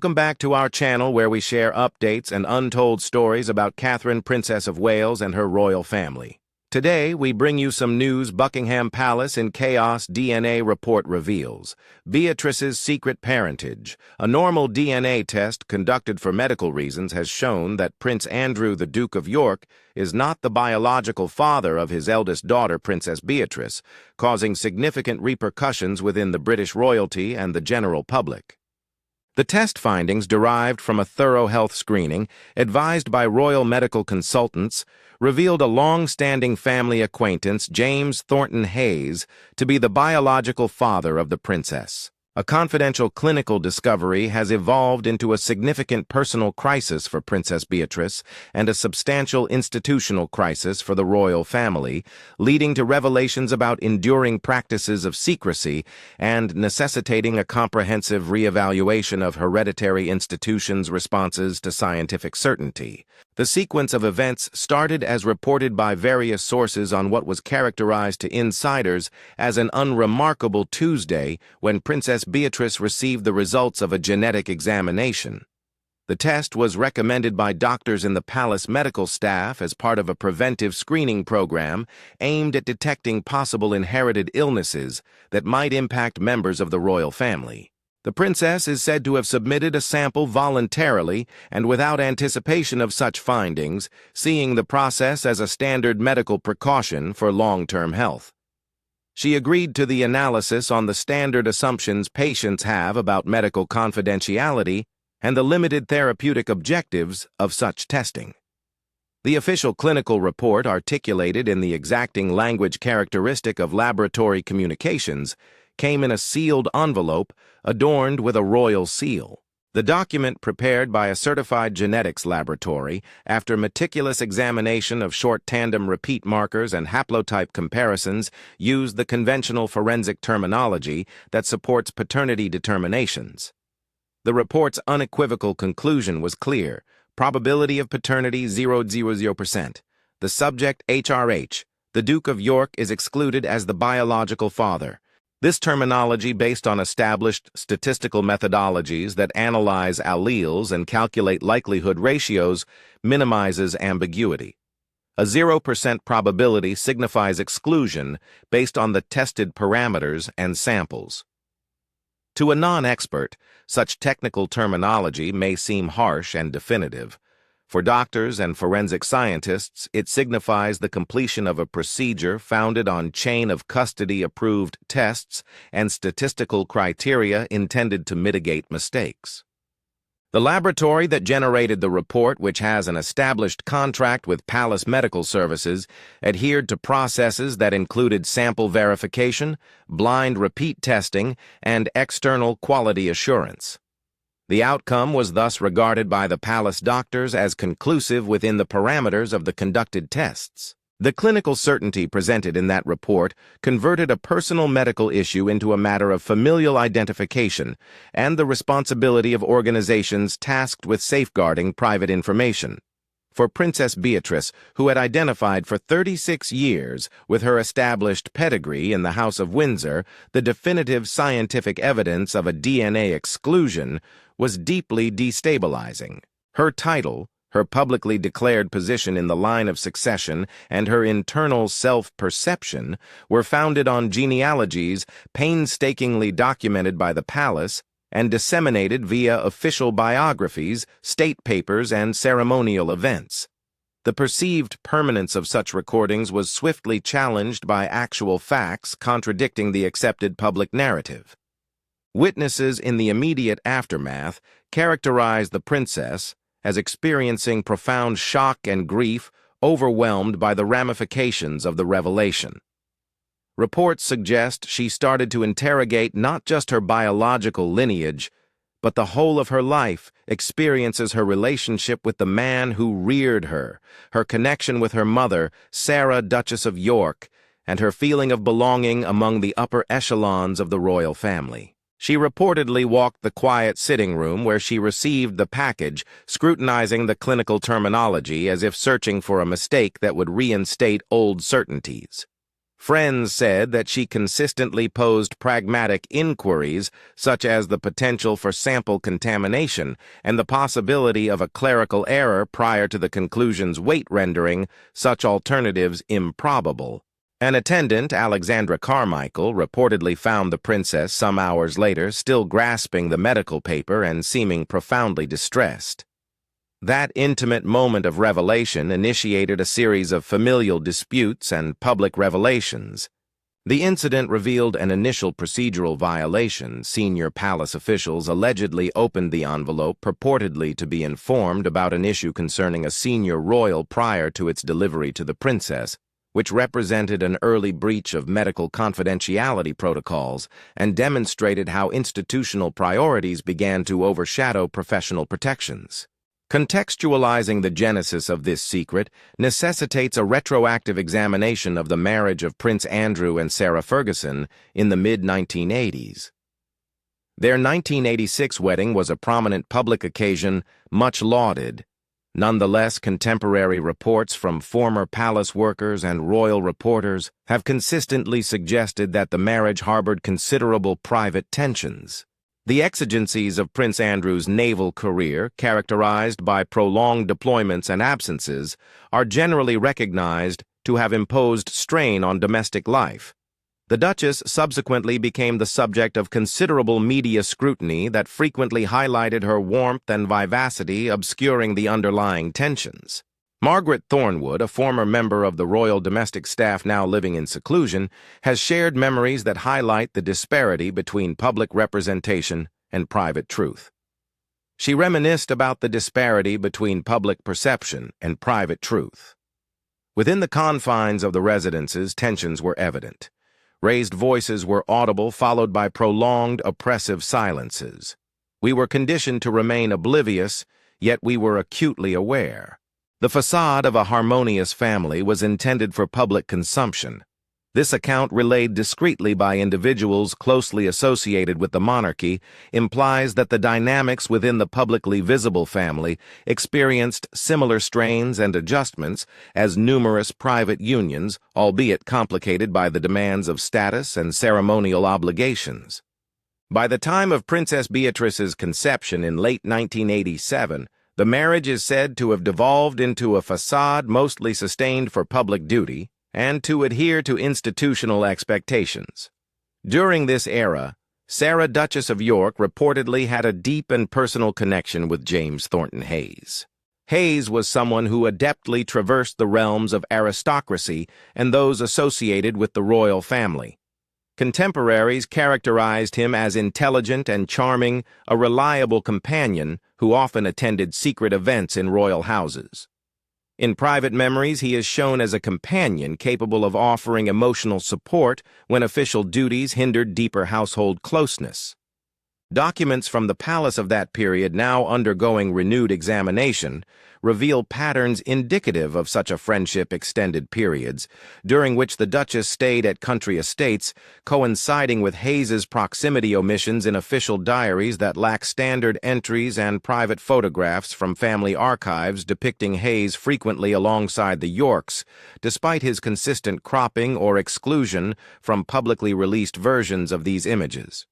Welcome back to our channel where we share updates and untold stories about Catherine, Princess of Wales and her royal family. Today, we bring you some news Buckingham Palace in chaos DNA report reveals. Beatrice's secret parentage. A normal DNA test conducted for medical reasons has shown that Prince Andrew, the Duke of York, is not the biological father of his eldest daughter, Princess Beatrice, causing significant repercussions within the British royalty and the general public. The test findings, derived from a thorough health screening, advised by royal medical consultants, revealed a long-standing family acquaintance, James Thornton Hayes, to be the biological father of the princess. A confidential clinical discovery has evolved into a significant personal crisis for Princess Beatrice and a substantial institutional crisis for the royal family, leading to revelations about enduring practices of secrecy and necessitating a comprehensive reevaluation of hereditary institutions' responses to scientific certainty. The sequence of events started as reported by various sources on what was characterized to insiders as an unremarkable Tuesday when Princess Beatrice received the results of a genetic examination. The test was recommended by doctors in the palace medical staff as part of a preventive screening program aimed at detecting possible inherited illnesses that might impact members of the royal family. The princess is said to have submitted a sample voluntarily and without anticipation of such findings, seeing the process as a standard medical precaution for long-term health. She agreed to the analysis on the standard assumptions patients have about medical confidentiality and the limited therapeutic objectives of such testing. The official clinical report, articulated in the exacting language characteristic of laboratory communications, came in a sealed envelope adorned with a royal seal. The document, prepared by a certified genetics laboratory after meticulous examination of short tandem repeat markers and haplotype comparisons, used the conventional forensic terminology that supports paternity determinations. The report's unequivocal conclusion was clear: probability of paternity 0.00%. The subject, HRH, the Duke of York, is excluded as the biological father. This terminology, based on established statistical methodologies that analyze alleles and calculate likelihood ratios, minimizes ambiguity. A 0% probability signifies exclusion based on the tested parameters and samples. To a non-expert, such technical terminology may seem harsh and definitive. For doctors and forensic scientists, it signifies the completion of a procedure founded on chain-of-custody-approved tests and statistical criteria intended to mitigate mistakes. The laboratory that generated the report, which has an established contract with Palace Medical Services, adhered to processes that included sample verification, blind repeat testing, and external quality assurance. The outcome was thus regarded by the palace doctors as conclusive within the parameters of the conducted tests. The clinical certainty presented in that report converted a personal medical issue into a matter of familial identification and the responsibility of organizations tasked with safeguarding private information. For Princess Beatrice, who had identified for 36 years with her established pedigree in the House of Windsor, the definitive scientific evidence of a DNA exclusion was deeply destabilizing. Her title, her publicly declared position in the line of succession, and her internal self-perception were founded on genealogies painstakingly documented by the palace and disseminated via official biographies, state papers, and ceremonial events. The perceived permanence of such recordings was swiftly challenged by actual facts contradicting the accepted public narrative. Witnesses in the immediate aftermath characterized the princess as experiencing profound shock and grief, overwhelmed by the ramifications of the revelation. Reports suggest she started to interrogate not just her biological lineage, but the whole of her life, experiences her relationship with the man who reared her, her connection with her mother, Sarah, Duchess of York, and her feeling of belonging among the upper echelons of the royal family. She reportedly walked the quiet sitting room where she received the package, scrutinizing the clinical terminology as if searching for a mistake that would reinstate old certainties. Friends said that she consistently posed pragmatic inquiries, such as the potential for sample contamination and the possibility of a clerical error prior to the conclusion's weight, rendering such alternatives improbable. An attendant, Alexandra Carmichael, reportedly found the princess some hours later still grasping the medical paper and seeming profoundly distressed. That intimate moment of revelation initiated a series of familial disputes and public revelations. The incident revealed an initial procedural violation. Senior palace officials allegedly opened the envelope purportedly to be informed about an issue concerning a senior royal prior to its delivery to the princess, which represented an early breach of medical confidentiality protocols and demonstrated how institutional priorities began to overshadow professional protections. Contextualizing the genesis of this secret necessitates a retroactive examination of the marriage of Prince Andrew and Sarah Ferguson in the mid-1980s. Their 1986 wedding was a prominent public occasion, much lauded. Nonetheless, contemporary reports from former palace workers and royal reporters have consistently suggested that the marriage harbored considerable private tensions. The exigencies of Prince Andrew's naval career, characterized by prolonged deployments and absences, are generally recognized to have imposed strain on domestic life. The Duchess subsequently became the subject of considerable media scrutiny that frequently highlighted her warmth and vivacity, obscuring the underlying tensions. Margaret Thornwood, a former member of the royal domestic staff now living in seclusion, has shared memories that highlight the disparity between public representation and private truth. She reminisced about the disparity between public perception and private truth. Within the confines of the residences, tensions were evident. Raised voices were audible, followed by prolonged, oppressive silences. We were conditioned to remain oblivious, yet we were acutely aware. The facade of a harmonious family was intended for public consumption. This account, relayed discreetly by individuals closely associated with the monarchy, implies that the dynamics within the publicly visible family experienced similar strains and adjustments as numerous private unions, albeit complicated by the demands of status and ceremonial obligations. By the time of Princess Beatrice's conception in late 1987, the marriage is said to have devolved into a facade mostly sustained for public duty and to adhere to institutional expectations. During this era, Sarah, Duchess of York, reportedly had a deep and personal connection with James Thornton Hayes. Hayes was someone who adeptly traversed the realms of aristocracy and those associated with the royal family. Contemporaries characterized him as intelligent and charming, a reliable companion who often attended secret events in royal houses. In private memories, he is shown as a companion capable of offering emotional support when official duties hindered deeper household closeness. Documents from the palace of that period, now undergoing renewed examination, reveal patterns indicative of such a friendship extended periods, during which the Duchess stayed at country estates, coinciding with Hayes's proximity omissions in official diaries that lack standard entries and private photographs from family archives depicting Hayes frequently alongside the Yorks, despite his consistent cropping or exclusion from publicly released versions of these images.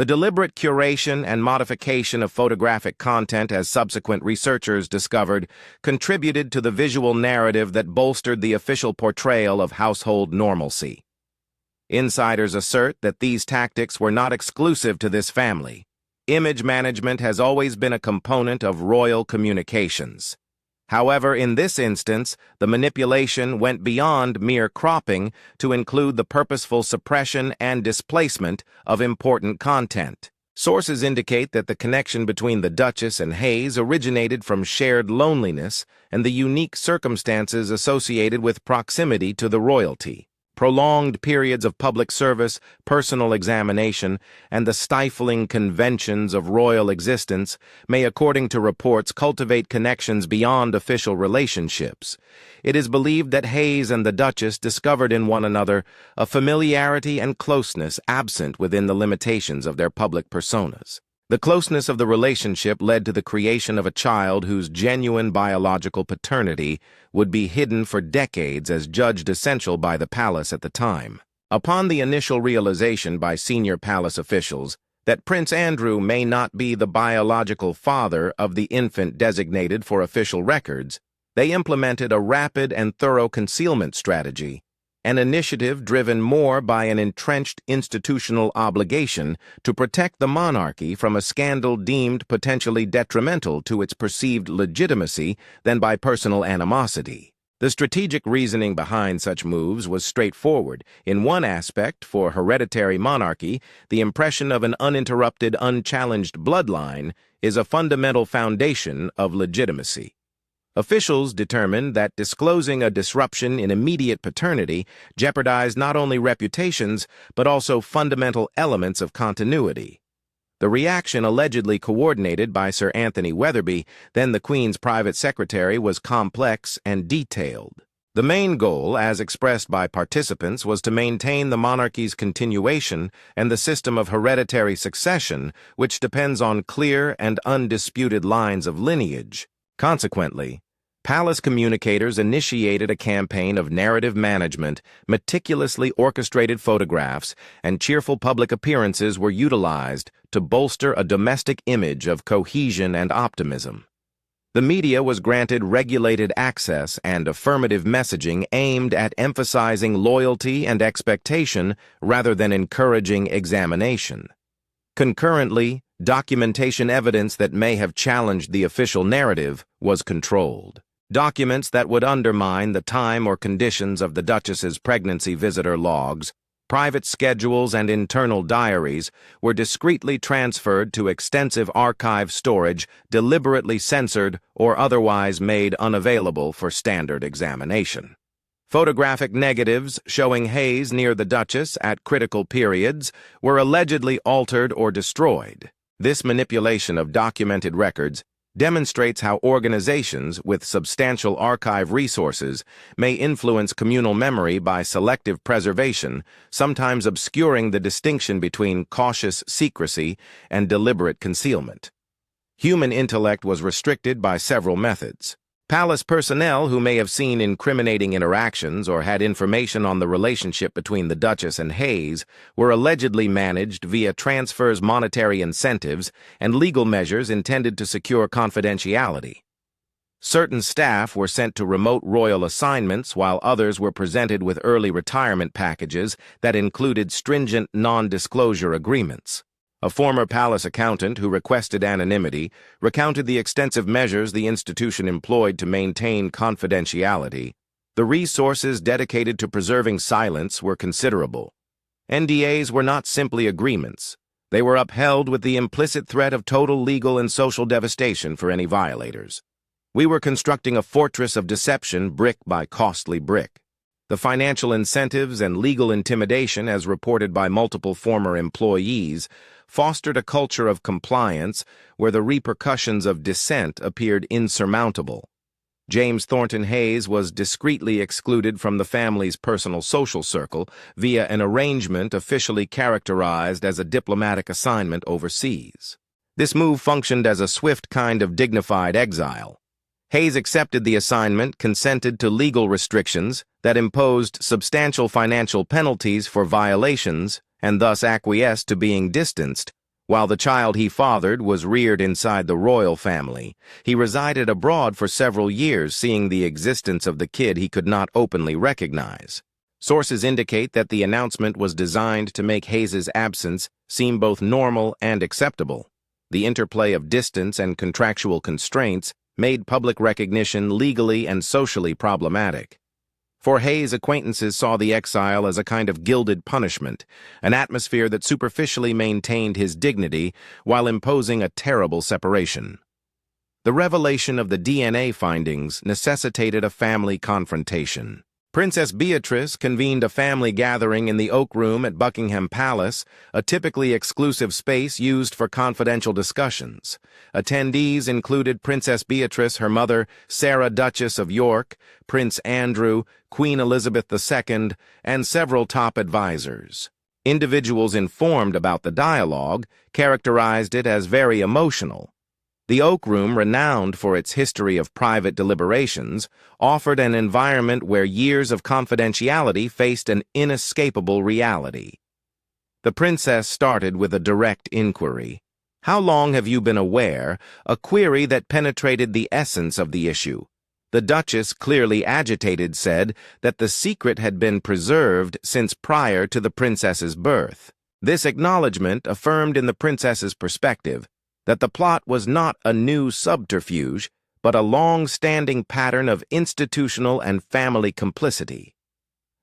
The deliberate curation and modification of photographic content, as subsequent researchers discovered, contributed to the visual narrative that bolstered the official portrayal of household normalcy. Insiders assert that these tactics were not exclusive to this family. Image management has always been a component of royal communications. However, in this instance, the manipulation went beyond mere cropping to include the purposeful suppression and displacement of important content. Sources indicate that the connection between the Duchess and Hayes originated from shared loneliness and the unique circumstances associated with proximity to the royalty. Prolonged periods of public service, personal examination, and the stifling conventions of royal existence may, according to reports, cultivate connections beyond official relationships. It is believed that Hayes and the Duchess discovered in one another a familiarity and closeness absent within the limitations of their public personas. The closeness of the relationship led to the creation of a child whose genuine biological paternity would be hidden for decades as judged essential by the palace at the time. Upon the initial realization by senior palace officials that Prince Andrew may not be the biological father of the infant designated for official records, they implemented a rapid and thorough concealment strategy, an initiative driven more by an entrenched institutional obligation to protect the monarchy from a scandal deemed potentially detrimental to its perceived legitimacy than by personal animosity. The strategic reasoning behind such moves was straightforward. In one aspect, for hereditary monarchy, the impression of an uninterrupted, unchallenged bloodline is a fundamental foundation of legitimacy. Officials determined that disclosing a disruption in immediate paternity jeopardized not only reputations but also fundamental elements of continuity. The reaction, allegedly coordinated by Sir Anthony Weatherby, then the Queen's private secretary, was complex and detailed. The main goal, as expressed by participants, was to maintain the monarchy's continuation and the system of hereditary succession, which depends on clear and undisputed lines of lineage. Consequently, palace communicators initiated a campaign of narrative management, meticulously orchestrated photographs, and cheerful public appearances were utilized to bolster a domestic image of cohesion and optimism. The media was granted regulated access and affirmative messaging aimed at emphasizing loyalty and expectation rather than encouraging examination. Concurrently, documentation evidence that may have challenged the official narrative was controlled. Documents that would undermine the time or conditions of the Duchess's pregnancy visitor logs, private schedules, and internal diaries were discreetly transferred to extensive archive storage, deliberately censored or otherwise made unavailable for standard examination. Photographic negatives showing Hayes near the Duchess at critical periods were allegedly altered or destroyed. This manipulation of documented records demonstrates how organizations with substantial archive resources may influence communal memory by selective preservation, sometimes obscuring the distinction between cautious secrecy and deliberate concealment. Human intellect was restricted by several methods. Palace personnel who may have seen incriminating interactions or had information on the relationship between the Duchess and Hayes were allegedly managed via transfers, monetary incentives, and legal measures intended to secure confidentiality. Certain staff were sent to remote royal assignments while others were presented with early retirement packages that included stringent non-disclosure agreements. A former palace accountant who requested anonymity recounted the extensive measures the institution employed to maintain confidentiality. The resources dedicated to preserving silence were considerable. NDAs were not simply agreements. They were upheld with the implicit threat of total legal and social devastation for any violators. We were constructing a fortress of deception brick by costly brick. The financial incentives and legal intimidation, as reported by multiple former employees, fostered a culture of compliance where the repercussions of dissent appeared insurmountable. James Thornton Hayes was discreetly excluded from the family's personal social circle via an arrangement officially characterized as a diplomatic assignment overseas. This move functioned as a swift kind of dignified exile. Hayes accepted the assignment, consented to legal restrictions that imposed substantial financial penalties for violations, and thus acquiesced to being distanced. While the child he fathered was reared inside the royal family, he resided abroad for several years, seeing the existence of the kid he could not openly recognize. Sources indicate that the announcement was designed to make Hayes's absence seem both normal and acceptable. The interplay of distance and contractual constraints made public recognition legally and socially problematic. For Hayes, acquaintances saw the exile as a kind of gilded punishment, an atmosphere that superficially maintained his dignity while imposing a terrible separation. The revelation of the DNA findings necessitated a family confrontation. Princess Beatrice convened a family gathering in the Oak Room at Buckingham Palace, a typically exclusive space used for confidential discussions. Attendees included Princess Beatrice, her mother, Sarah, Duchess of York, Prince Andrew, Queen Elizabeth II, and several top advisors. Individuals informed about the dialogue characterized it as very emotional. The Oak Room, renowned for its history of private deliberations, offered an environment where years of confidentiality faced an inescapable reality. The princess started with a direct inquiry. "How long have you been aware?" a query that penetrated the essence of the issue. The Duchess, clearly agitated, said that the secret had been preserved since prior to the princess's birth. This acknowledgment affirmed in the princess's perspective that the plot was not a new subterfuge, but a long-standing pattern of institutional and family complicity.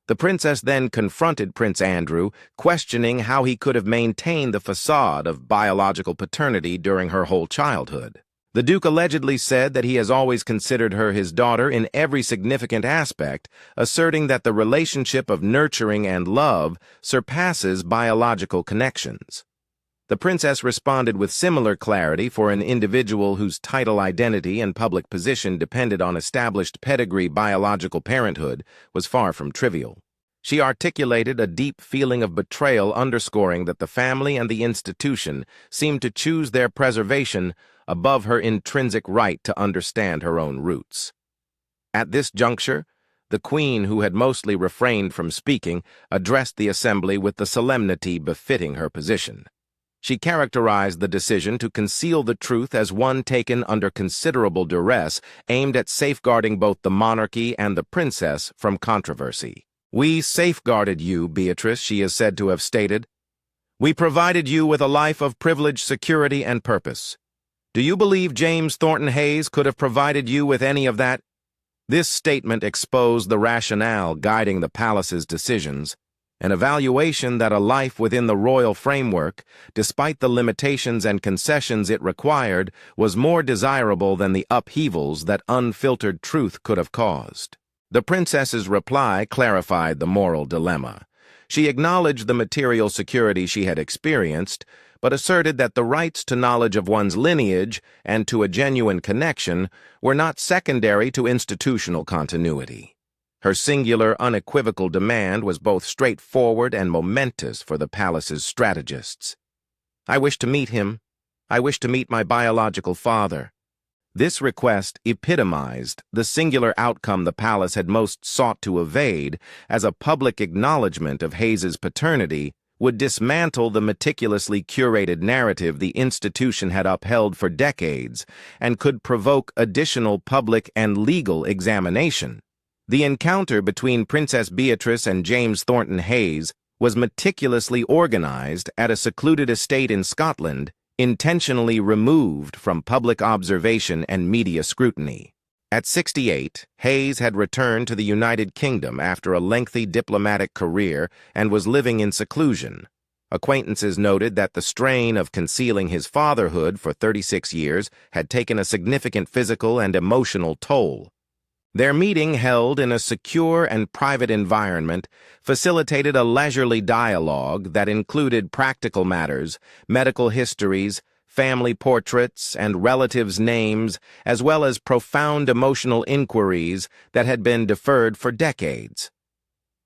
The princess then confronted Prince Andrew, questioning how he could have maintained the facade of biological paternity during her whole childhood. The Duke allegedly said that he has always considered her his daughter in every significant aspect, asserting that the relationship of nurturing and love surpasses biological connections. The princess responded with similar clarity for an individual whose title, identity, and public position depended on established pedigree. Biological parenthood was far from trivial. She articulated a deep feeling of betrayal, underscoring that the family and the institution seemed to choose their preservation above her intrinsic right to understand her own roots. At this juncture, the Queen, who had mostly refrained from speaking, addressed the assembly with the solemnity befitting her position. She characterized the decision to conceal the truth as one taken under considerable duress, aimed at safeguarding both the monarchy and the princess from controversy. "We safeguarded you, Beatrice," she is said to have stated. "We provided you with a life of privilege, security, and purpose. Do you believe James Thornton Hayes could have provided you with any of that?" This statement exposed the rationale guiding the palace's decisions, an evaluation that a life within the royal framework, despite the limitations and concessions it required, was more desirable than the upheavals that unfiltered truth could have caused. The princess's reply clarified the moral dilemma. She acknowledged the material security she had experienced, but asserted that the rights to knowledge of one's lineage and to a genuine connection were not secondary to institutional continuity. Her singular, unequivocal demand was both straightforward and momentous for the palace's strategists. "I wish to meet him. I wish to meet my biological father." This request epitomized the singular outcome the palace had most sought to evade, as a public acknowledgement of Hayes's paternity would dismantle the meticulously curated narrative the institution had upheld for decades and could provoke additional public and legal examination. The encounter between Princess Beatrice and James Thornton Hayes was meticulously organized at a secluded estate in Scotland, intentionally removed from public observation and media scrutiny. At 68, Hayes had returned to the United Kingdom after a lengthy diplomatic career and was living in seclusion. Acquaintances noted that the strain of concealing his fatherhood for 36 years had taken a significant physical and emotional toll. Their meeting, held in a secure and private environment, facilitated a leisurely dialogue that included practical matters, medical histories, family portraits, and relatives' names, as well as profound emotional inquiries that had been deferred for decades.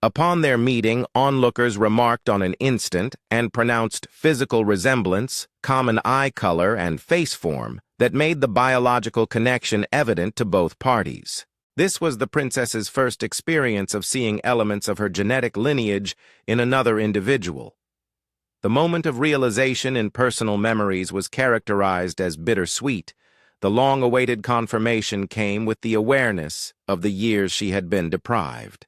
Upon their meeting, onlookers remarked on an instant and pronounced physical resemblance, common eye color, and face form that made the biological connection evident to both parties. This was the princess's first experience of seeing elements of her genetic lineage in another individual. The moment of realization in personal memories was characterized as bittersweet. The long-awaited confirmation came with the awareness of the years she had been deprived.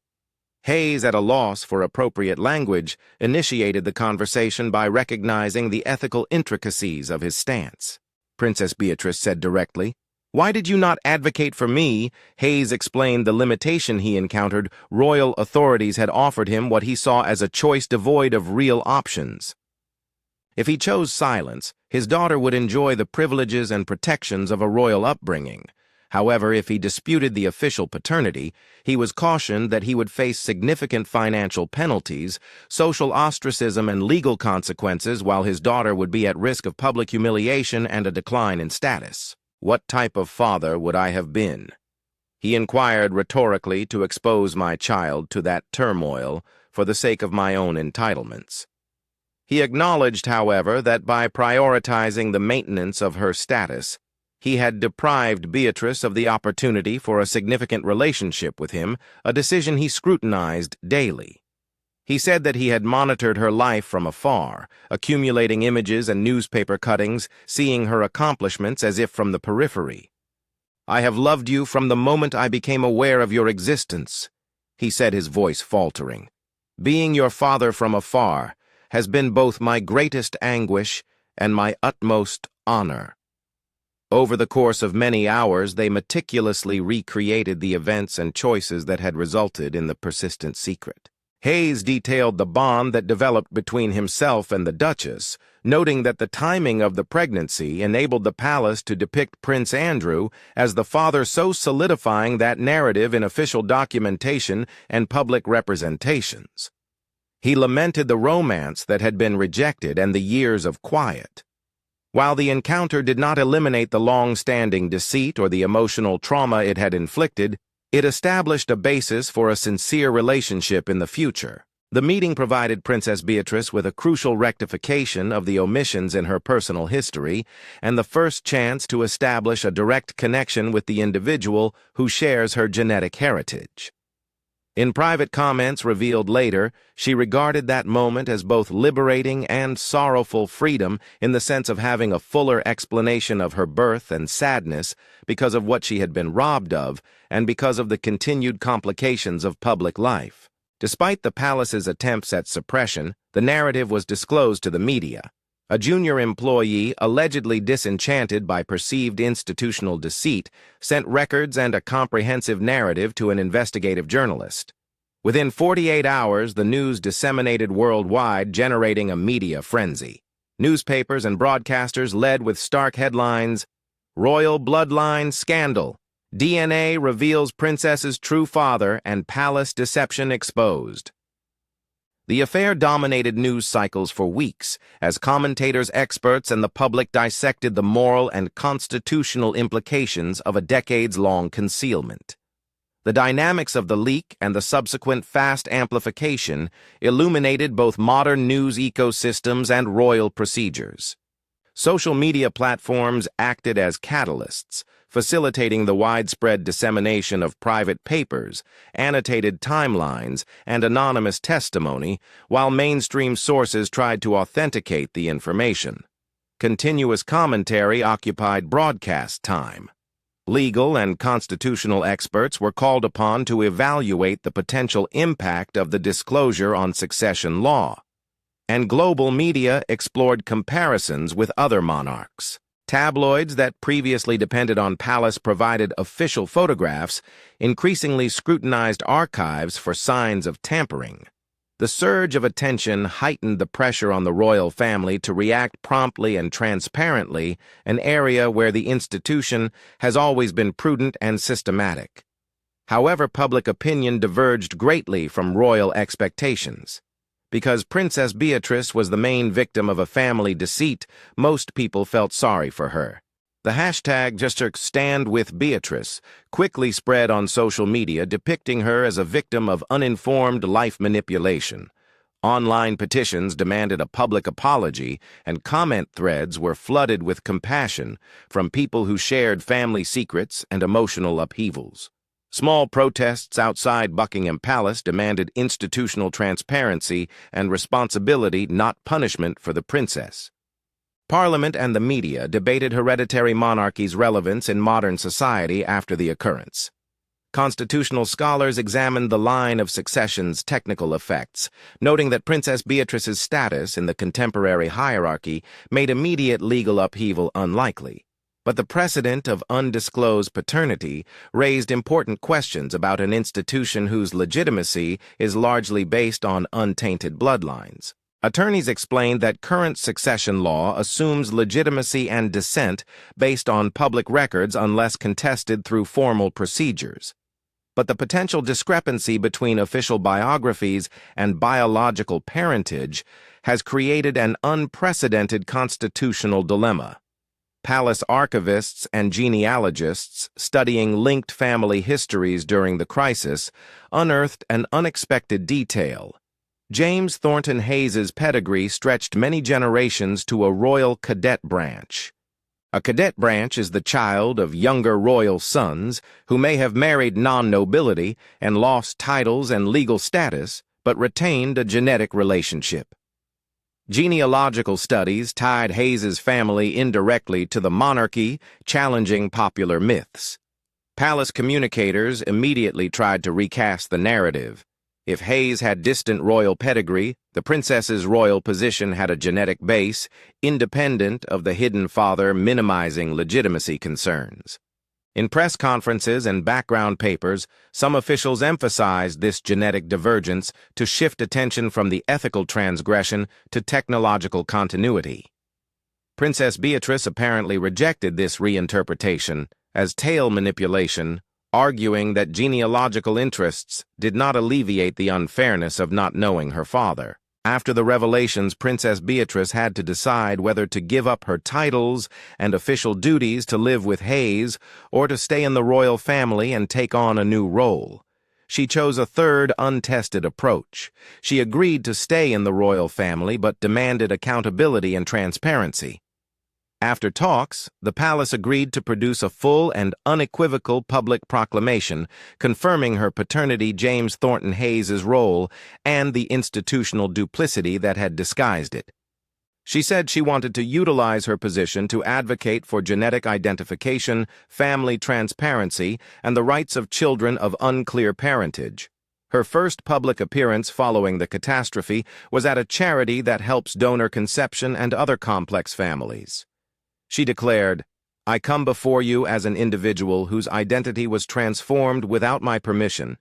Hayes, at a loss for appropriate language, initiated the conversation by recognizing the ethical intricacies of his stance. Princess Beatrice said directly, "Why did you not advocate for me?" Hayes explained the limitation he encountered. Royal authorities had offered him what he saw as a choice devoid of real options. If he chose silence, his daughter would enjoy the privileges and protections of a royal upbringing. However, if he disputed the official paternity, he was cautioned that he would face significant financial penalties, social ostracism, and legal consequences, while his daughter would be at risk of public humiliation and a decline in status. "What type of father would I have been?" he inquired rhetorically, to expose my child to that turmoil for the sake of my own entitlements. He acknowledged, however, that by prioritizing the maintenance of her status, he had deprived Beatrice of the opportunity for a significant relationship with him, a decision he scrutinized daily. He said that he had monitored her life from afar, accumulating images and newspaper cuttings, seeing her accomplishments as if from the periphery. "I have loved you from the moment I became aware of your existence," he said, his voice faltering. "Being your father from afar has been both my greatest anguish and my utmost honor." Over the course of many hours, they meticulously recreated the events and choices that had resulted in the persistent secret. Hayes detailed the bond that developed between himself and the Duchess, noting that the timing of the pregnancy enabled the palace to depict Prince Andrew as the father, so solidifying that narrative in official documentation and public representations. He lamented the romance that had been rejected and the years of quiet. While the encounter did not eliminate the long-standing deceit or the emotional trauma it had inflicted, it established a basis for a sincere relationship in the future. The meeting provided Princess Beatrice with a crucial rectification of the omissions in her personal history and the first chance to establish a direct connection with the individual who shares her genetic heritage. In private comments revealed later, she regarded that moment as both liberating and sorrowful freedom in the sense of having a fuller explanation of her birth and sadness because of what she had been robbed of and because of the continued complications of public life. Despite the palace's attempts at suppression, the narrative was disclosed to the media. A junior employee, allegedly disenchanted by perceived institutional deceit, sent records and a comprehensive narrative to an investigative journalist. Within 48 hours, the news disseminated worldwide, generating a media frenzy. Newspapers and broadcasters led with stark headlines: "Royal Bloodline Scandal. DNA reveals Princess's true father and palace deception exposed." The affair dominated news cycles for weeks as commentators, experts, and the public dissected the moral and constitutional implications of a decades-long concealment. The dynamics of the leak and the subsequent fast amplification illuminated both modern news ecosystems and royal procedures. Social media platforms acted as catalysts, facilitating the widespread dissemination of private papers, annotated timelines, and anonymous testimony, while mainstream sources tried to authenticate the information. Continuous commentary occupied broadcast time. Legal and constitutional experts were called upon to evaluate the potential impact of the disclosure on succession law, and global media explored comparisons with other monarchs. Tabloids that previously depended on palace-provided official photographs increasingly scrutinized archives for signs of tampering. The surge of attention heightened the pressure on the royal family to react promptly and transparently, an area where the institution has always been prudent and systematic. However, public opinion diverged greatly from royal expectations. Because Princess Beatrice was the main victim of a family deceit, most people felt sorry for her. The hashtag #StandWithBeatrice quickly spread on social media, depicting her as a victim of uninformed life manipulation. Online petitions demanded a public apology, and comment threads were flooded with compassion from people who shared family secrets and emotional upheavals. Small protests outside Buckingham Palace demanded institutional transparency and responsibility, not punishment, for the princess. Parliament and the media debated hereditary monarchy's relevance in modern society after the occurrence. Constitutional scholars examined the line of succession's technical effects, noting that Princess Beatrice's status in the contemporary hierarchy made immediate legal upheaval unlikely. But the precedent of undisclosed paternity raised important questions about an institution whose legitimacy is largely based on untainted bloodlines. Attorneys explained that current succession law assumes legitimacy and descent based on public records unless contested through formal procedures. But the potential discrepancy between official biographies and biological parentage has created an unprecedented constitutional dilemma. Palace archivists and genealogists studying linked family histories during the crisis unearthed an unexpected detail. James Thornton Hayes's pedigree stretched many generations to a royal cadet branch. A cadet branch is the child of younger royal sons who may have married non-nobility and lost titles and legal status, but retained a genetic relationship. Genealogical studies tied Hayes's family indirectly to the monarchy, challenging popular myths. Palace communicators immediately tried to recast the narrative. If Hayes had distant royal pedigree, the princess's royal position had a genetic base, independent of the hidden father, minimizing legitimacy concerns. In press conferences and background papers, some officials emphasized this genetic divergence to shift attention from the ethical transgression to technological continuity. Princess Beatrice apparently rejected this reinterpretation as tail manipulation, arguing that genealogical interests did not alleviate the unfairness of not knowing her father. After the revelations, Princess Beatrice had to decide whether to give up her titles and official duties to live with Hayes or to stay in the royal family and take on a new role. She chose a third, untested approach. She agreed to stay in the royal family but demanded accountability and transparency. After talks, the palace agreed to produce a full and unequivocal public proclamation confirming her paternity, James Thornton Hayes's role, and the institutional duplicity that had disguised it. She said she wanted to utilize her position to advocate for genetic identification, family transparency, and the rights of children of unclear parentage. Her first public appearance following the catastrophe was at a charity that helps donor conception and other complex families. She declared, "I come before you as an individual whose identity was transformed without my permission,"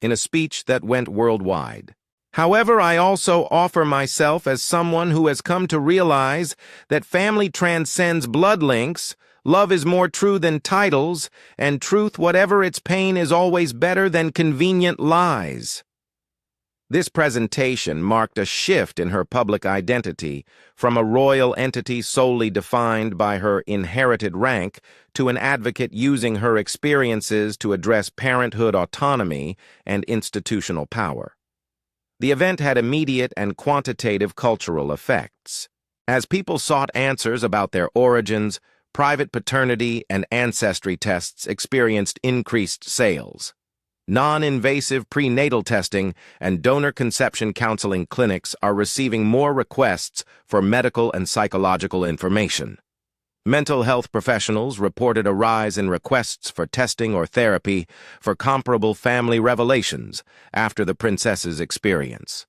in a speech that went worldwide. "However, I also offer myself as someone who has come to realize that family transcends blood links, love is more true than titles, and truth, whatever its pain, is always better than convenient lies." This presentation marked a shift in her public identity from a royal entity solely defined by her inherited rank to an advocate using her experiences to address parenthood autonomy and institutional power. The event had immediate and quantitative cultural effects. As people sought answers about their origins, private paternity and ancestry tests experienced increased sales. Non-invasive prenatal testing and donor conception counseling clinics are receiving more requests for medical and psychological information. Mental health professionals reported a rise in requests for testing or therapy for comparable family revelations after the princess's experience.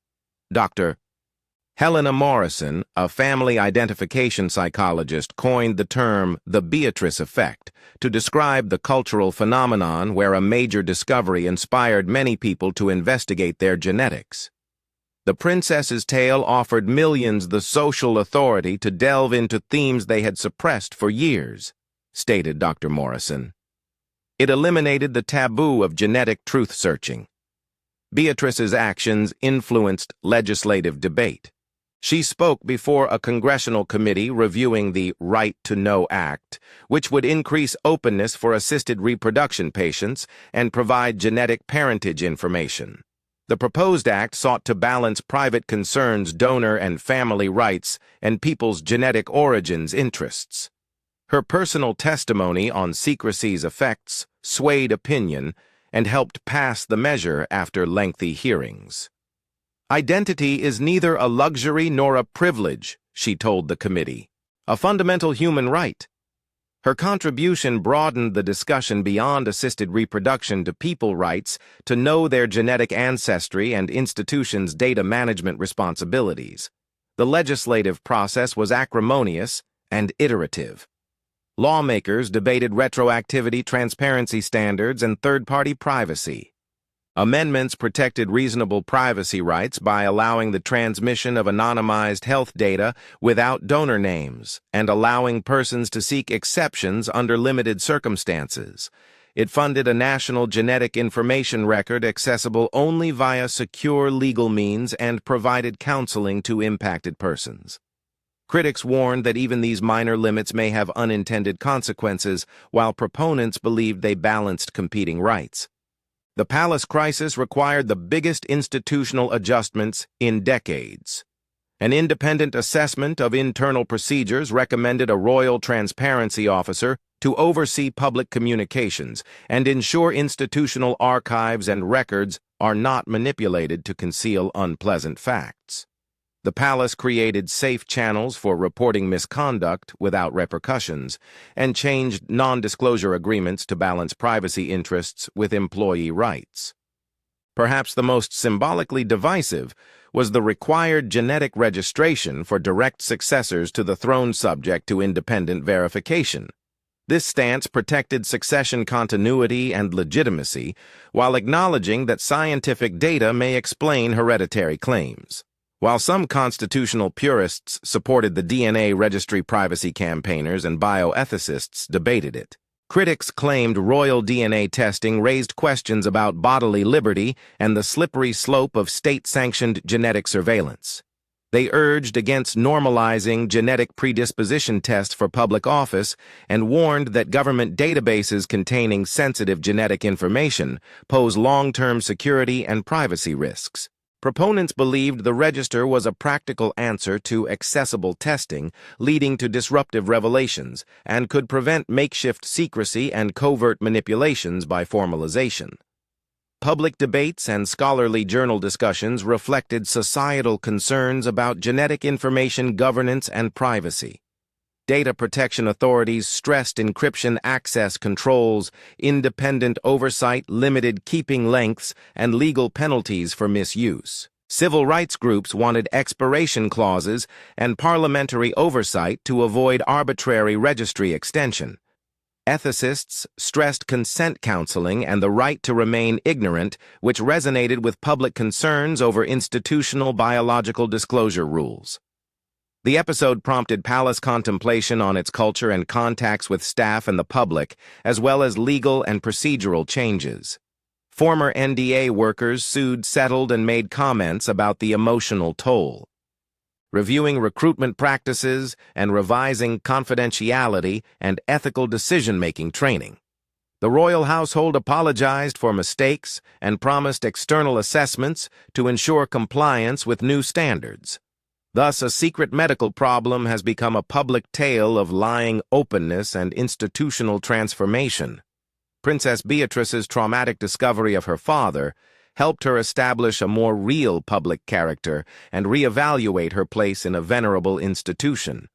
Dr. Helena Morrison, a family identification psychologist, coined the term the Beatrice effect to describe the cultural phenomenon where a major discovery inspired many people to investigate their genetics. The princess's tale offered millions the social authority to delve into themes they had suppressed for years, stated Dr. Morrison. It eliminated the taboo of genetic truth-searching. Beatrice's actions influenced legislative debate. She spoke before a congressional committee reviewing the Right to Know Act, which would increase openness for assisted reproduction patients and provide genetic parentage information. The proposed act sought to balance private concerns, donor and family rights, and people's genetic origins interests. Her personal testimony on secrecy's effects swayed opinion and helped pass the measure after lengthy hearings. "Identity is neither a luxury nor a privilege," she told the committee, "a fundamental human right." Her contribution broadened the discussion beyond assisted reproduction to people rights to know their genetic ancestry and institutions' data management responsibilities. The legislative process was acrimonious and iterative. Lawmakers debated retroactivity, transparency standards, and third-party privacy. Amendments protected reasonable privacy rights by allowing the transmission of anonymized health data without donor names and allowing persons to seek exceptions under limited circumstances. It funded a national genetic information record accessible only via secure legal means and provided counseling to impacted persons. Critics warned that even these minor limits may have unintended consequences, while proponents believed they balanced competing rights. The palace crisis required the biggest institutional adjustments in decades. An independent assessment of internal procedures recommended a royal transparency officer to oversee public communications and ensure institutional archives and records are not manipulated to conceal unpleasant facts. The palace created safe channels for reporting misconduct without repercussions and changed non-disclosure agreements to balance privacy interests with employee rights. Perhaps the most symbolically divisive was the required genetic registration for direct successors to the throne subject to independent verification. This stance protected succession continuity and legitimacy while acknowledging that scientific data may explain hereditary claims. While some constitutional purists supported the DNA registry, privacy campaigners and bioethicists debated it. Critics claimed royal DNA testing raised questions about bodily liberty and the slippery slope of state-sanctioned genetic surveillance. They urged against normalizing genetic predisposition tests for public office and warned that government databases containing sensitive genetic information pose long-term security and privacy risks. Proponents believed the register was a practical answer to accessible testing, leading to disruptive revelations, and could prevent makeshift secrecy and covert manipulations by formalization. Public debates and scholarly journal discussions reflected societal concerns about genetic information governance and privacy. Data protection authorities stressed encryption access controls, independent oversight, limited keeping lengths, and legal penalties for misuse. Civil rights groups wanted expiration clauses and parliamentary oversight to avoid arbitrary registry extension. Ethicists stressed consent counseling and the right to remain ignorant, which resonated with public concerns over institutional biological disclosure rules. The episode prompted palace contemplation on its culture and contacts with staff and the public, as well as legal and procedural changes. Former NDA workers sued, settled, and made comments about the emotional toll. Reviewing recruitment practices and revising confidentiality and ethical decision-making training. The royal household apologized for mistakes and promised external assessments to ensure compliance with new standards. Thus, a secret medical problem has become a public tale of lying openness and institutional transformation. Princess Beatrice's traumatic discovery of her father helped her establish a more real public character and reevaluate her place in a venerable institution.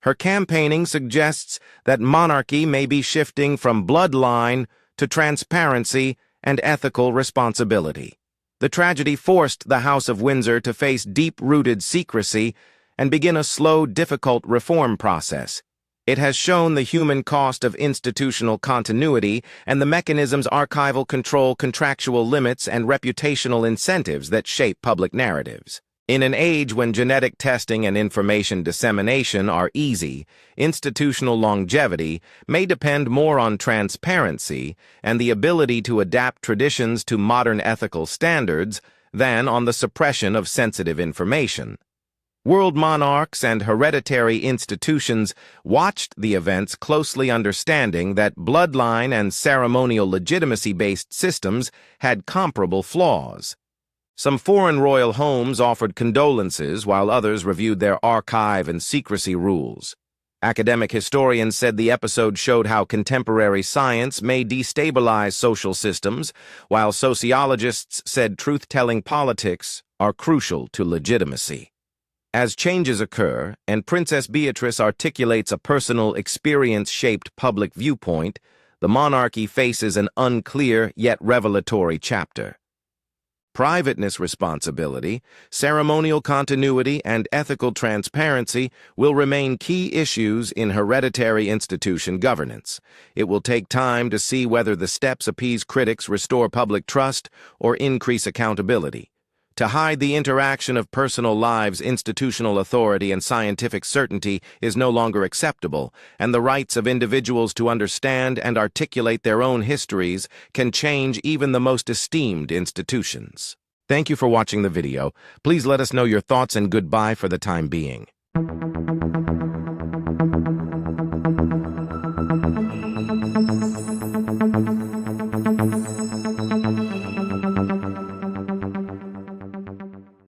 Her campaigning suggests that monarchy may be shifting from bloodline to transparency and ethical responsibility. The tragedy forced the House of Windsor to face deep-rooted secrecy and begin a slow, difficult reform process. It has shown the human cost of institutional continuity and the mechanisms archival control, contractual limits, and reputational incentives that shape public narratives. In an age when genetic testing and information dissemination are easy, institutional longevity may depend more on transparency and the ability to adapt traditions to modern ethical standards than on the suppression of sensitive information. World monarchs and hereditary institutions watched the events closely, understanding that bloodline and ceremonial legitimacy-based systems had comparable flaws. Some foreign royal homes offered condolences while others reviewed their archive and secrecy rules. Academic historians said the episode showed how contemporary science may destabilize social systems, while sociologists said truth-telling politics are crucial to legitimacy. As changes occur, and Princess Beatrice articulates a personal experience-shaped public viewpoint, the monarchy faces an unclear yet revelatory chapter. Privateness responsibility, ceremonial continuity, and ethical transparency will remain key issues in hereditary institution governance. It will take time to see whether the steps appease critics, restore public trust, or increase accountability. To hide the interaction of personal lives, institutional authority, and scientific certainty is no longer acceptable, and the rights of individuals to understand and articulate their own histories can change even the most esteemed institutions. Thank you for watching the video. Please let us know your thoughts and goodbye for the time being.